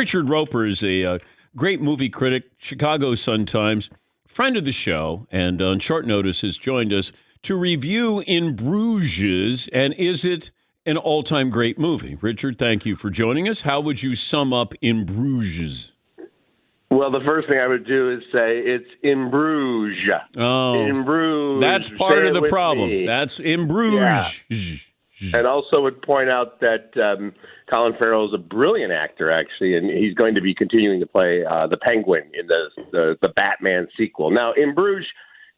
Richard Roeper is a great movie critic, Chicago Sun-Times, friend of the show, and on short notice has joined us to review In Bruges, and is it an all-time great movie? Richard, thank you for joining us. How would you sum up In Bruges? Well, the first thing I would do is say it's In Bruges. Oh, In Bruges. that's part Say of it the with problem. me. That's In Bruges. Yeah. And also would point out that Colin Farrell is a brilliant actor, actually, and he's going to be continuing to play the Penguin in the Batman sequel. Now, In Bruges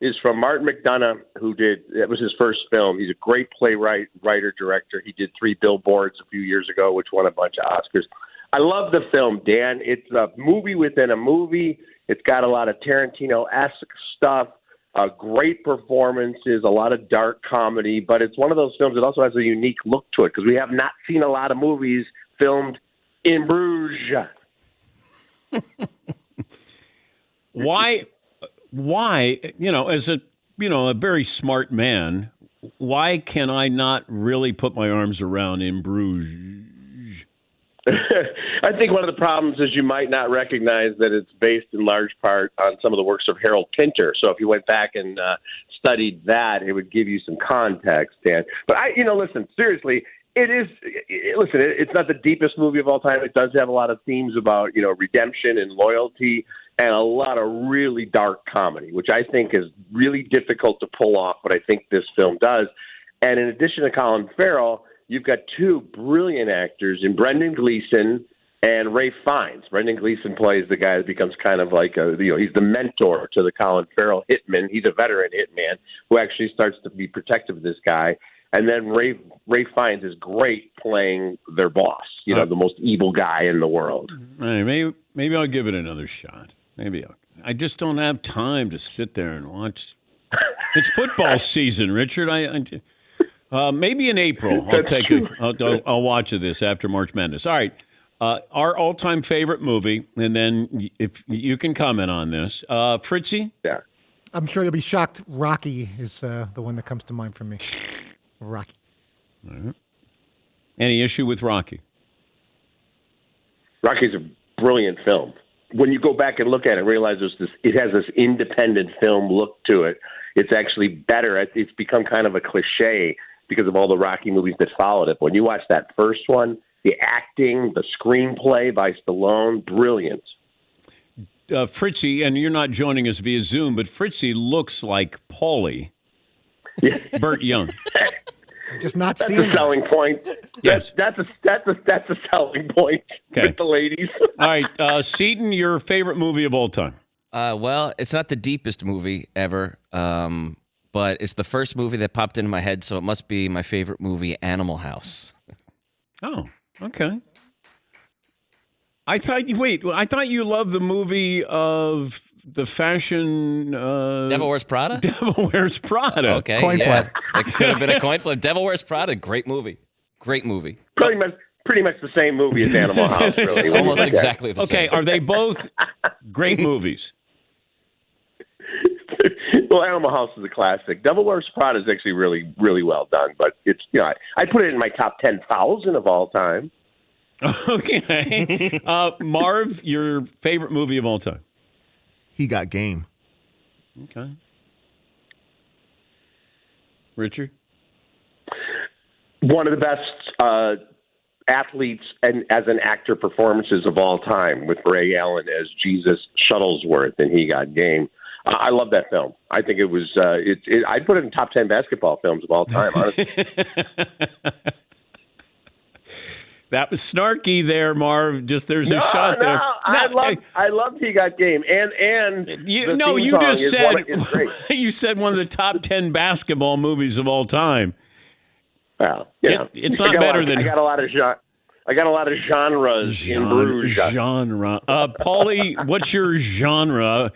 is from Martin McDonagh, it was his first film. He's a great playwright, writer, director. He did 3 Billboards a few years ago, which won a bunch of Oscars. I love the film, Dan. It's a movie within a movie. It's got a lot of Tarantino-esque stuff, great performances, a lot of dark comedy, but it's one of those films that also has a unique look to it because we have not seen a lot of movies filmed in Bruges. Why, as a very smart man, why can I not really put my arms around In Bruges? I think one of the problems is you might not recognize that it's based in large part on some of the works of Harold Pinter. So if you went back and studied that, it would give you some context, Dan. But listen, seriously, it's not the deepest movie of all time. It does have a lot of themes about, redemption and loyalty and a lot of really dark comedy, which I think is really difficult to pull off, but I think this film does. And in addition to Colin Farrell, you've got 2 brilliant actors in Brendan Gleeson and Ralph Fiennes. Brendan Gleeson plays the guy that becomes kind of like he's the mentor to the Colin Farrell hitman. He's a veteran hitman who actually starts to be protective of this guy. And then Ralph Fiennes is great playing their boss, the most evil guy in the world. Maybe I'll give it another shot. I just don't have time to sit there and watch. It's football season, Richard. Maybe in April, I'll watch this after March Madness. All right, our all-time favorite movie, and then if you can comment on this, Fritzy. Yeah, I'm sure you'll be shocked. Rocky is the one that comes to mind for me. Rocky. All right. Any issue with Rocky? Rocky's a brilliant film. When you go back and look at it, realize it has this independent film look to it. It's actually better. It's become kind of a cliche because of all the Rocky movies that followed it. But when you watch that first one, the acting, the screenplay by Stallone, brilliant. Fritzy, and you're not joining us via Zoom, but Fritzy looks like Paulie. Burt Young. Just not that's seeing a selling point. Yes. That's a selling point with the ladies. All right, Seton, your favorite movie of all time? Well, it's not the deepest movie ever, but it's the first movie that popped into my head, so it must be my favorite movie, Animal House. Oh, okay. I thought you loved the movie of the fashion... Devil Wears Prada? Devil Wears Prada. Okay, coin flip. It could have been a coin flip. Devil Wears Prada, great movie. Great movie. Pretty much the same movie as Animal House, really. Almost exactly the same. Okay, are they both great movies? Well, Animal House is a classic. Devil Wears Prada is actually really, really well done, but it's I put it in my top 10,000 of all time. Okay, Marv, your favorite movie of all time? He Got Game. Okay, Richard. One of the best athletes and as an actor performances of all time with Ray Allen as Jesus Shuttlesworth in He Got Game. I love that film. I think it was. I'd put it in top 10 basketball films of all time. Honestly. That was snarky there, Marv. Just there's a shot there. I loved He Got Game, and you just said you said one of the top 10 basketball movies of all time. Well, it's not better than. I got a lot of genres in Bruges. Genre. Paulie, what's your genre?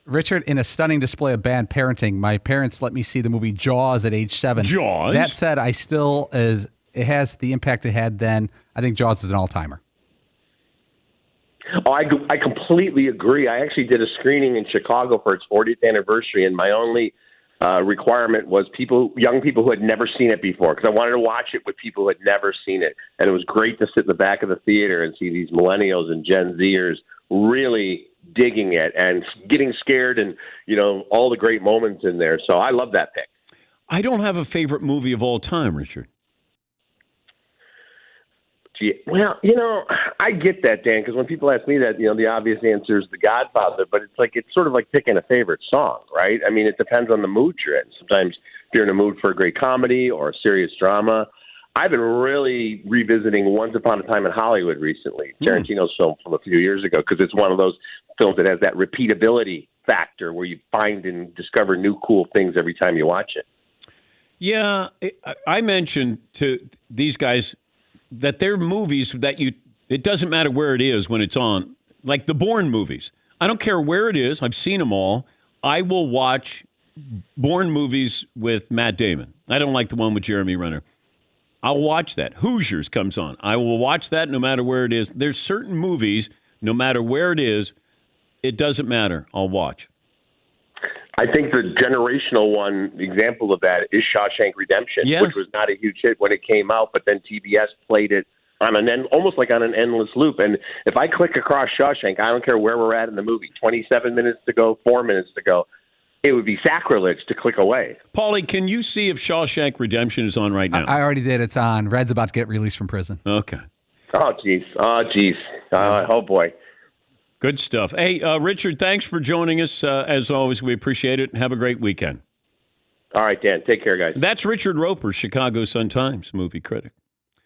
Richard, in a stunning display of bad parenting, my parents let me see the movie Jaws at age 7. Jaws? That said, it has the impact it had then. I think Jaws is an all-timer. Oh, I completely agree. I actually did a screening in Chicago for its 40th anniversary, and my only requirement was young people who had never seen it before, because I wanted to watch it with people who had never seen it. And it was great to sit in the back of the theater and see these millennials and Gen Zers really digging it and getting scared, and all the great moments in there. So I love that pick. I don't have a favorite movie of all time, Richard. Well, I get that, Dan, because when people ask me that, the obvious answer is The Godfather, but it's sort of like picking a favorite song, right? I mean, it depends on the mood you're in. Sometimes if you're in a mood for a great comedy or a serious drama. I've been really revisiting Once Upon a Time in Hollywood recently, Tarantino's film from a few years ago, because it's one of those films that has that repeatability factor where you find and discover new cool things every time you watch it. Yeah, I mentioned to these guys that they're movies that it doesn't matter where it is when it's on, like the Bourne movies. I don't care where it is. I've seen them all. I will watch Bourne movies with Matt Damon. I don't like the one with Jeremy Renner. I'll watch that. Hoosiers comes on. I will watch that no matter where it is. There's certain movies, no matter where it is, it doesn't matter. I'll watch. I think the generational one example of that is Shawshank Redemption, Yes. which was not a huge hit when it came out, but then TBS played it on almost like on an endless loop. And if I click across Shawshank, I don't care where we're at in the movie, 27 minutes to go, 4 minutes to go, it would be sacrilege to click away. Paulie, can you see if Shawshank Redemption is on right now? I already did. It's on. Red's about to get released from prison. Okay. Oh, jeez. Oh, boy. Good stuff. Hey, Richard, thanks for joining us. As always, we appreciate it. Have a great weekend. All right, Dan. Take care, guys. That's Richard Roeper, Chicago Sun-Times movie critic.